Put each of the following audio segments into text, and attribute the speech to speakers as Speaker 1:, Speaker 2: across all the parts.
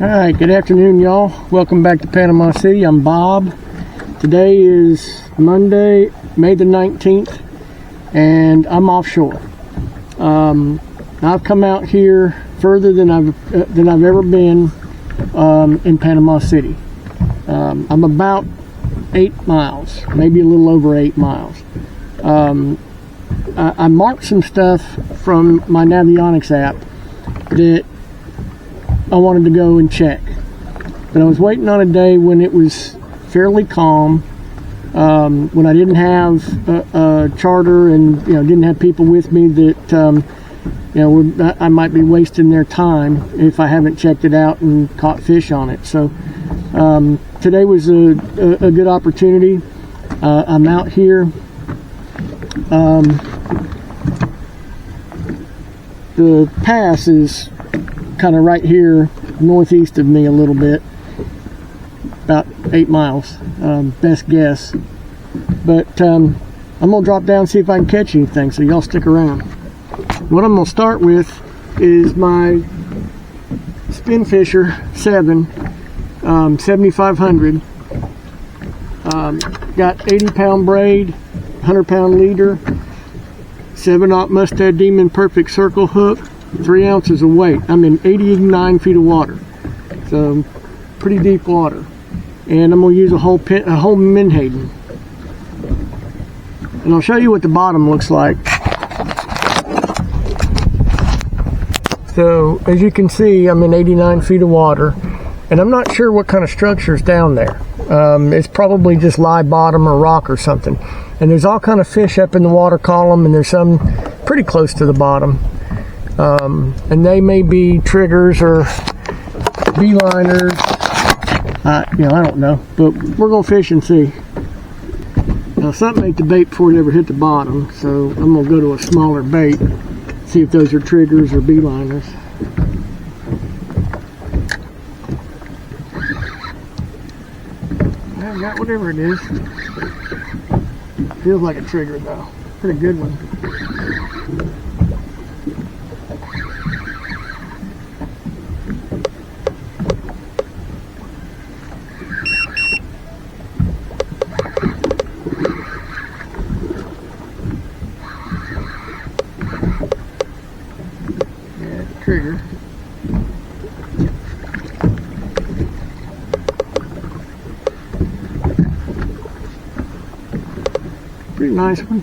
Speaker 1: Alright, good afternoon y'all. Welcome back to Panama City. I'm Bob. Today is Monday, May the 19th, and I'm offshore. I've come out here further than I've ever been in Panama City. I'm about 8 miles, maybe a little over 8 miles. I marked some stuff from my Navionics app that I wanted to go and check, but I was waiting on a day when it was fairly calm, when I didn't have a charter and didn't have people with me that I might be wasting their time if I haven't checked it out and caught fish on it. So today was a good opportunity. I'm out here. The pass is kind of right here northeast of me a little bit, about 8 miles, best guess. But I'm gonna drop down and see if I can catch anything, so y'all stick around. What I'm gonna start with is my Spin Fisher 7 7500. Got 80-pound braid, 100-pound leader, 7/0 Mustad Demon Perfect Circle hook, 3 ounces of weight. I'm in 89 feet of water, so pretty deep water. And I'm gonna use a whole menhaden, and I'll show you what the bottom looks like. So as you can see, I'm in 89 feet of water, and I'm not sure what kind of structure's down there. It's probably just live bottom or rock or something. And there's all kind of fish up in the water column, and there's some pretty close to the bottom. And they may be triggers or beeliners. I don't know, but we're gonna fish and see. Now something ate the bait before it ever hit the bottom, so I'm gonna go to a smaller bait, see if those are triggers or beeliners. I got whatever it is. Feels like a trigger though. Pretty good one. Yeah, trigger. Pretty nice one.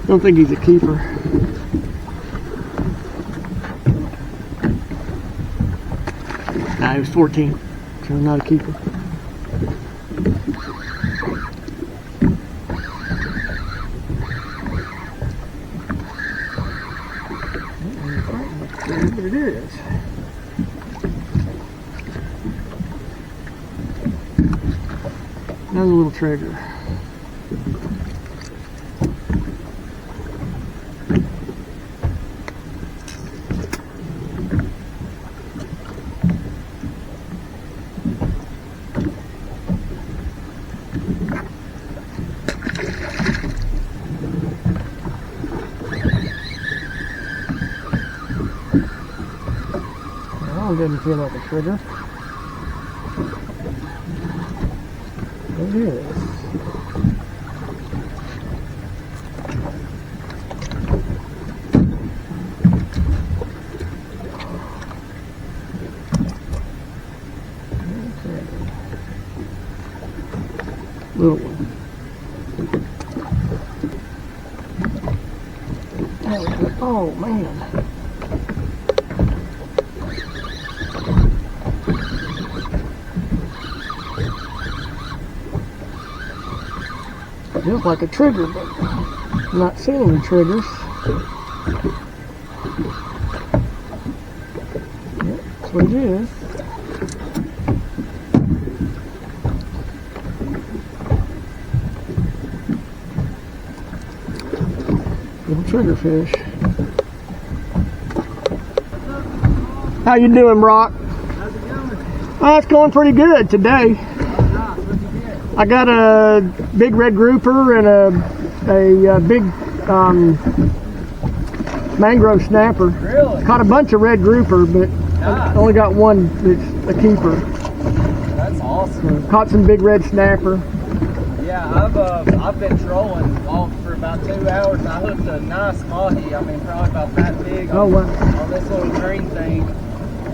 Speaker 1: Don't think he's a keeper. Nah, he was 14, so not a keeper. But it is. Another little trigger. Well, it doesn't feel like a trigger. It is. Okay. Little one. There we go. Oh man. Feels like a trigger, but I'm not seeing any triggers. Yep, that's what it is. Little triggerfish. How you doing, Brock?
Speaker 2: How's it going?
Speaker 1: Oh, it's going pretty good today.
Speaker 2: What'd you get?
Speaker 1: I got a big red grouper and a a big mangrove snapper.
Speaker 2: Really?
Speaker 1: Caught a bunch of red grouper, but I only got one that's a keeper.
Speaker 2: That's awesome.
Speaker 1: Caught some big red snapper.
Speaker 2: Yeah, I've been trolling for about 2 hours. I hooked a nice mahi. I mean, probably about that big.
Speaker 1: Oh, wow.
Speaker 2: On this little green thing,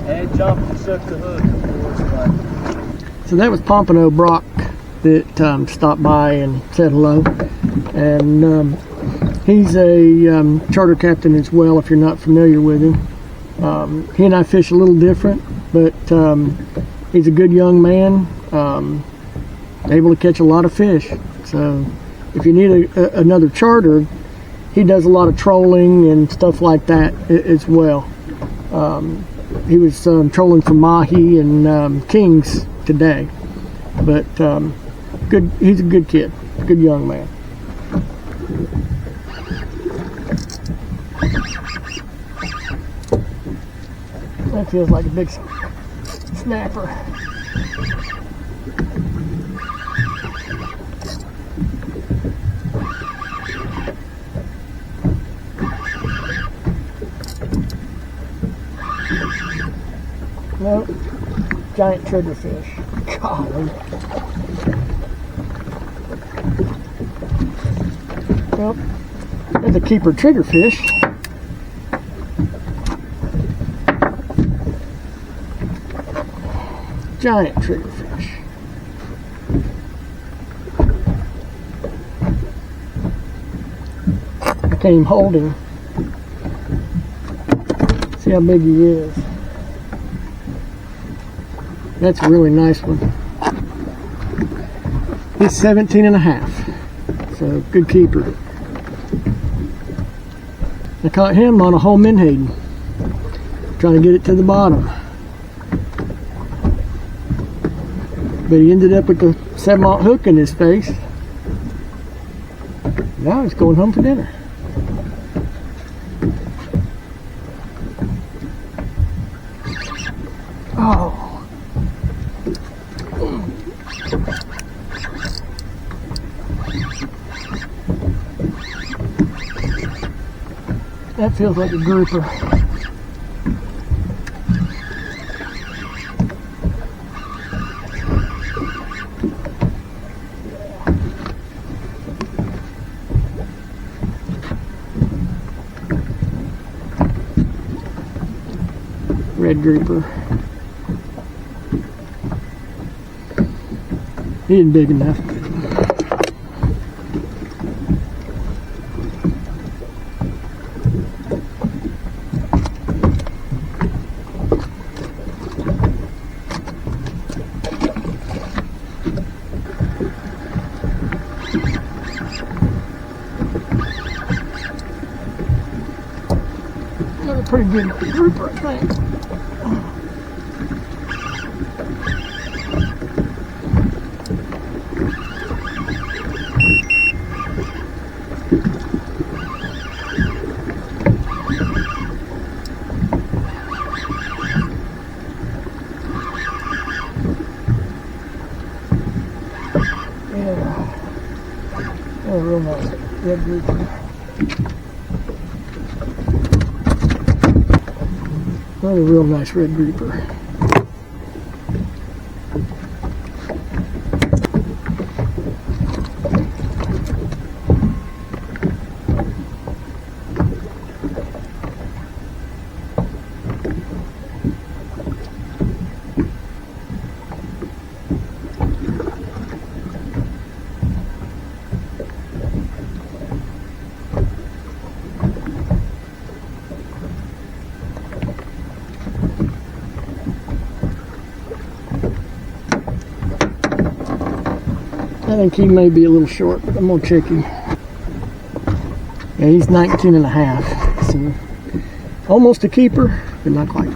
Speaker 2: and it jumped and shook the hook, of course. But
Speaker 1: So that was Pompano Brock that stopped by and said hello. And he's a charter captain as well, if you're not familiar with him. He and I fish a little different, but he's a good young man, able to catch a lot of fish. So if you need another charter, he does a lot of trolling and stuff like that as well. He was trolling for mahi and kings today, but good. He's a good kid, good young man. That feels like a big snapper. Nope, giant triggerfish. Golly. Nope, there's a keeper triggerfish. Giant triggerfish. I can't even hold him. See how big he is. That's a really nice one. He's 17 and a half. So good keeper. I caught him on a whole menhaden, trying to get it to the bottom. But he ended up with the 7/0 hook in his face. Now he's going home for dinner. Oh. That feels like a grouper. Red grouper. He isn't big enough. Another pretty good grouper, I think. Yeah, real nice red grouper. Another real nice red grouper. I think he may be a little short, but I'm gonna check him. Yeah, he's 19 and a half. So almost a keeper, but not quite.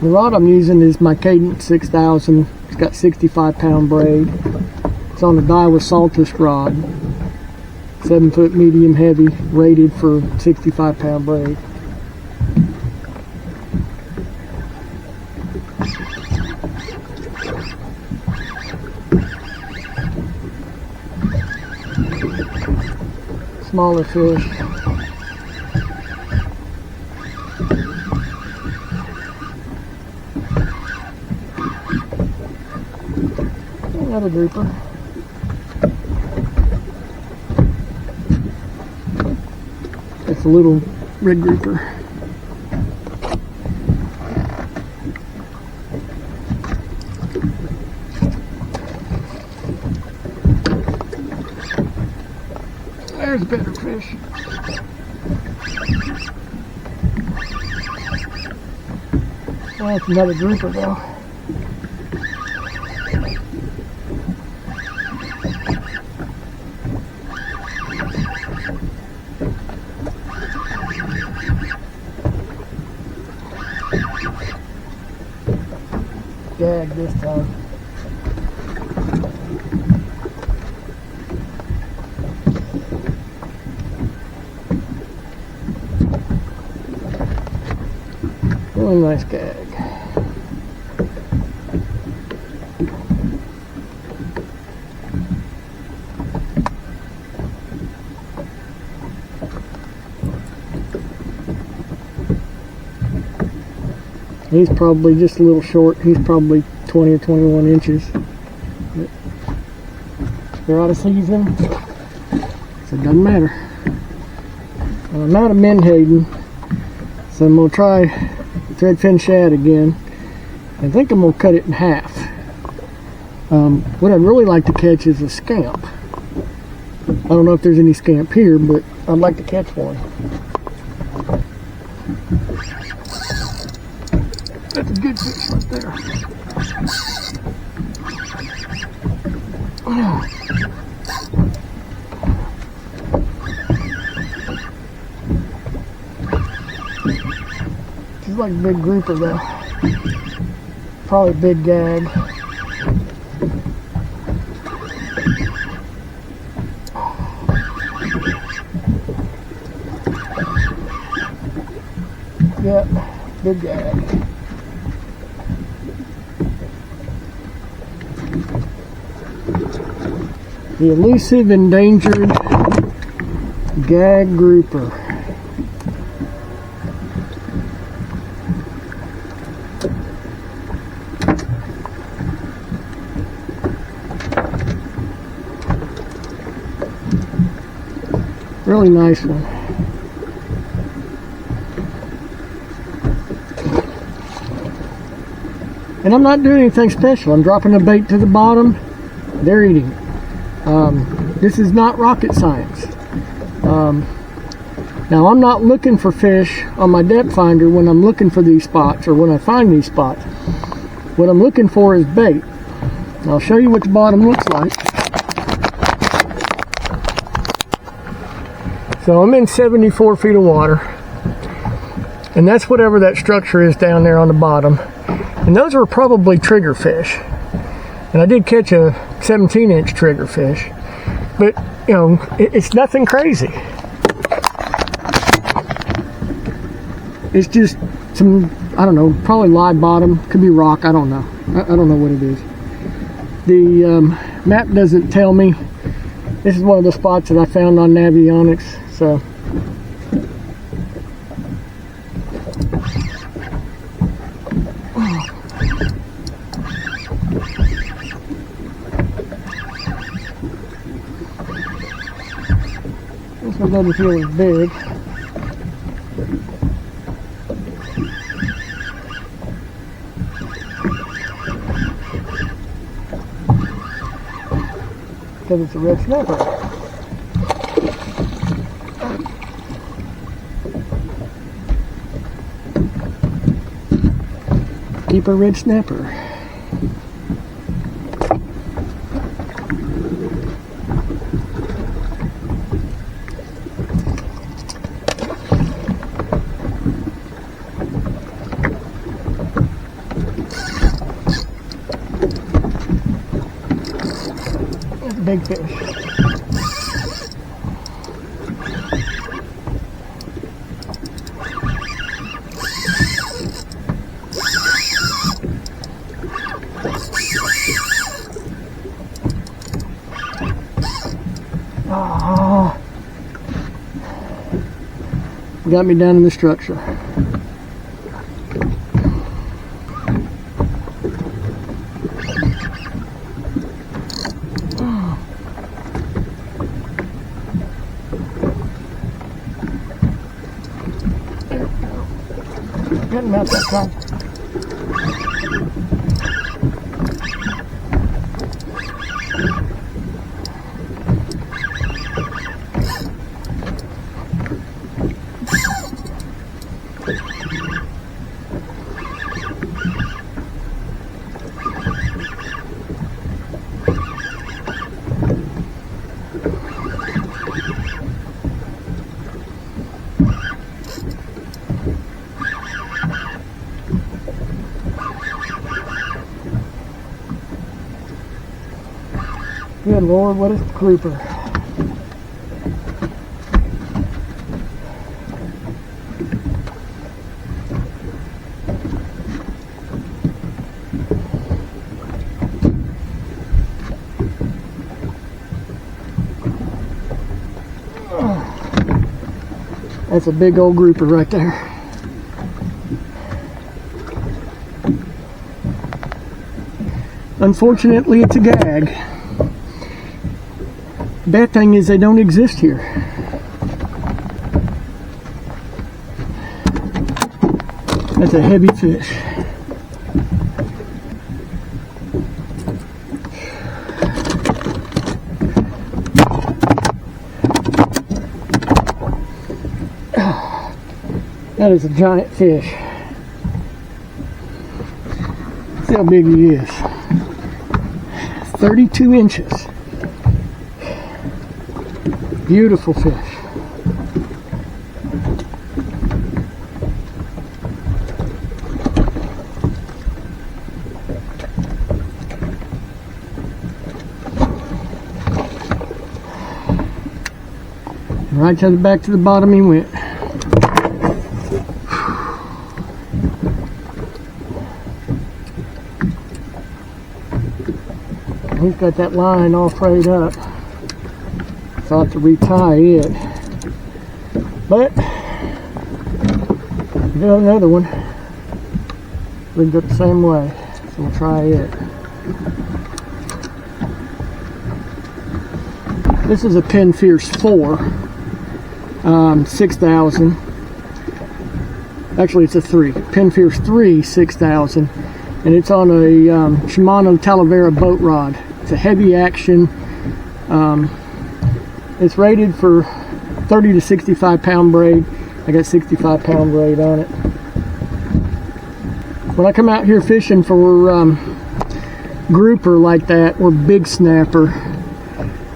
Speaker 1: The rod I'm using is my Cadence 6000. It's got 65-pound braid. It's on a Daiwa Saltus rod. 7-foot medium heavy, rated for 65-pound braid. smaller fish. Another grouper. It's a little red grouper. There's a better fish. That's another grouper though. Gag this time. Really nice gag. He's probably just a little short. He's probably 20 or 21 inches. But they're out of season, so it doesn't matter. I'm out of menhaden, so I'm going to try threadfin shad again. I think I'm going to cut it in half. What I'd really like to catch is a scamp. I don't know if there's any scamp here, but I'd like to catch one. That's a good fish right there. She's like a big grouper though. Probably a big gag. Yep, big gag. The elusive endangered gag grouper. Really nice one. And I'm not doing anything special. I'm dropping the bait to the bottom. They're eating it. This is not rocket science. Now I'm not looking for fish on my depth finder when I'm looking for these spots or when I find these spots. What I'm looking for is bait. I'll show you what the bottom looks like. So I'm in 74 feet of water, and that's whatever that structure is down there on the bottom. And those are probably triggerfish. And I did catch a 17-inch triggerfish, but you know, it's nothing crazy. It's just some, I don't know, probably live bottom, could be rock, I don't know. I don't know what it is. The map doesn't tell me. This is one of the spots that I found on Navionics, so. This one doesn't feel as big. Because it's a red snapper. Keep a red snapper. That's a big fish. Oh, got me down in the structure. Get him out that time. Good Lord, what is the grouper? That's a big old grouper right there. Unfortunately, it's a gag. Bad thing is they don't exist here. That's a heavy fish. That is a giant fish. See how big he is. 32 inches. Beautiful fish. Right to the back to the bottom he went. He's got that line all frayed up. Thought to retie it, but we got another one rigged up the same way, so we'll try it. This is a Pinfierce 4, 6,000. Actually, it's a 3. Pinfierce 3, 6,000, and it's on a Shimano Talavera boat rod. It's a heavy action. It's rated for 30 to 65 pound braid. I got 65 pound braid on it. When I come out here fishing for grouper like that or big snapper,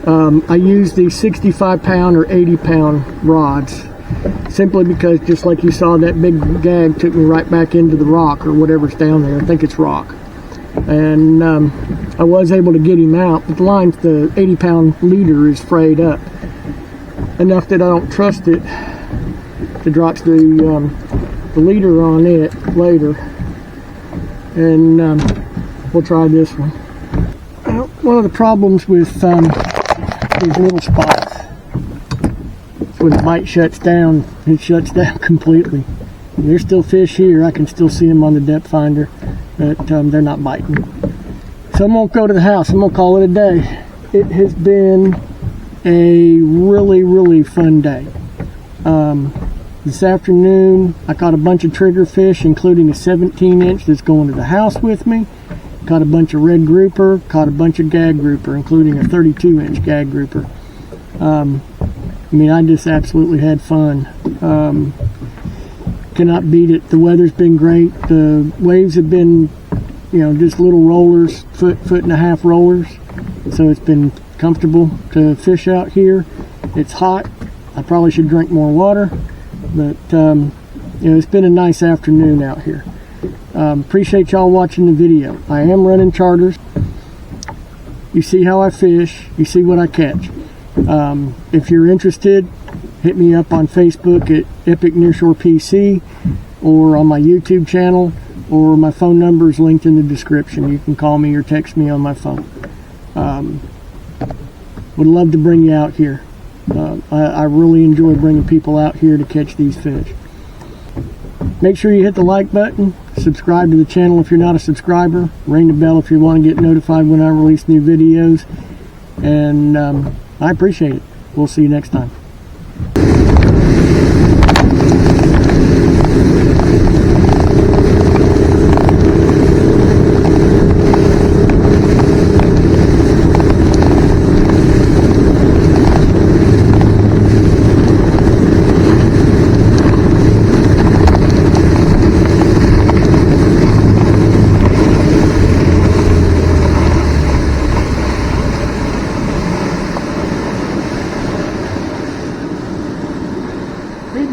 Speaker 1: I use these 65 pound or 80 pound rods, simply because, just like you saw, that big gag took me right back into the rock or whatever's down there. I think it's rock. And I was able to get him out, but the line, the 80 pound leader is frayed up enough that I don't trust it to drop the leader on it later. And we'll try this one. One of the problems with these little spots is when the bite shuts down, it shuts down completely. There's still fish here. I can still see them on the depth finder, but they're not biting. So I'm gonna go to the house. I'm gonna call it a day. It has been a really fun day. This afternoon I caught a bunch of triggerfish, including a 17 inch that's going to the house with me. Caught a bunch of red grouper, caught a bunch of gag grouper, including a 32 inch gag grouper. I mean, I just absolutely had fun. Cannot beat it. The weather's been great. The waves have been, you know, just little rollers, foot and a half rollers. So it's been comfortable to fish out here. It's hot. I probably should drink more water, but you know, it's been a nice afternoon out here. Appreciate y'all watching the video. I am running charters. You see how I fish. You see what I catch. If you're interested, hit me up on Facebook at Epic Nearshore PC, or on my YouTube channel, or my phone number is linked in the description. You can call me or text me on my phone. Would love to bring you out here. I really enjoy bringing people out here to catch these fish. Make sure you hit the like button, subscribe to the channel if you're not a subscriber, ring the bell if you want to get notified when I release new videos, and I appreciate it. We'll see you next time.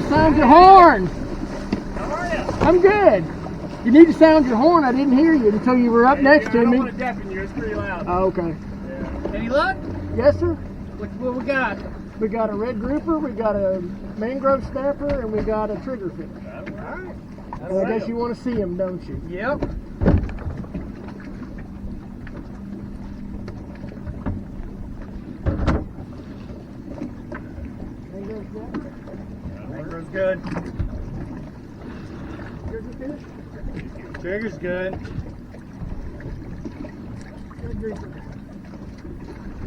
Speaker 1: Sound your horn.
Speaker 2: How are you?
Speaker 1: I'm good. You need to sound your horn. I didn't hear you until you were up next to me.
Speaker 2: I don't want to deafen you. It's pretty loud.
Speaker 1: Oh, okay.
Speaker 2: Yeah. Any luck?
Speaker 1: Yes, sir.
Speaker 2: What we got?
Speaker 1: We got a red grouper, we got a mangrove snapper, and we got a triggerfish.
Speaker 2: All right.
Speaker 1: Well, I guess you want to see them, don't you?
Speaker 2: Yep.
Speaker 1: Mangrove snapper.
Speaker 2: Mangrove's good.
Speaker 1: Triggerfish.
Speaker 2: Trigger's good.
Speaker 1: Red grouper.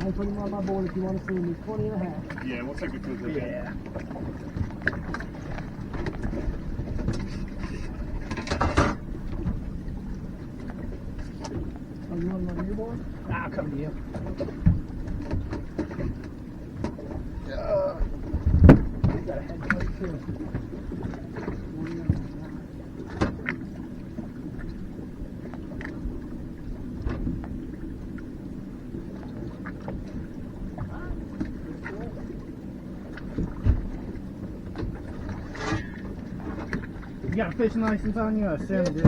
Speaker 1: I'll put him on my board if you want to see him. He's 20 and a half.
Speaker 3: Yeah, we'll take a quick look.
Speaker 2: Yeah.
Speaker 1: Oh, you want him on your board?
Speaker 2: I'll come to you.
Speaker 1: He's got a head plate too.
Speaker 2: You got a fishing license on you? I assume you do.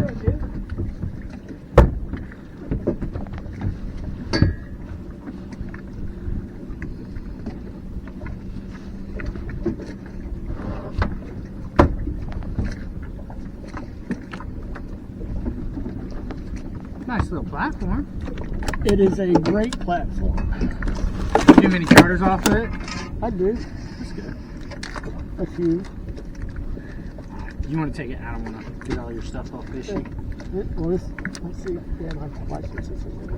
Speaker 2: Nice little platform.
Speaker 1: It is a great platform.
Speaker 2: Do many charters off of it?
Speaker 1: I do.
Speaker 2: That's good.
Speaker 1: A few.
Speaker 2: You want to take it? I don't want to get all your stuff off fishing.
Speaker 1: Well, this, let's see. Yeah, my license is in there.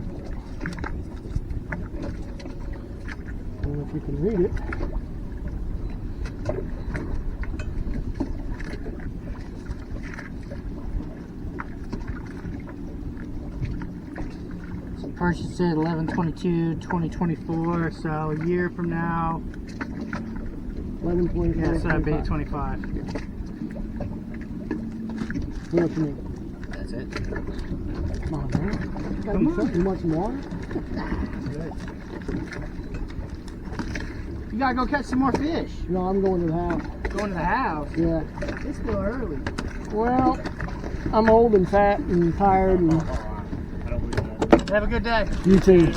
Speaker 1: I don't know if you can read it.
Speaker 2: So purchased it 11/22/2024. So a year from now.
Speaker 1: 11/24.
Speaker 2: Yeah, so that'd be 25.
Speaker 1: What you mean?
Speaker 2: That's it.
Speaker 1: Come on, man.
Speaker 2: Come on.
Speaker 1: You want some water?
Speaker 2: You gotta go catch some more fish.
Speaker 1: No, I'm going to the house.
Speaker 2: Going to the house.
Speaker 1: Yeah.
Speaker 2: It's still early.
Speaker 1: Well, I'm old and fat and tired, and
Speaker 2: Have a good day.
Speaker 1: you too.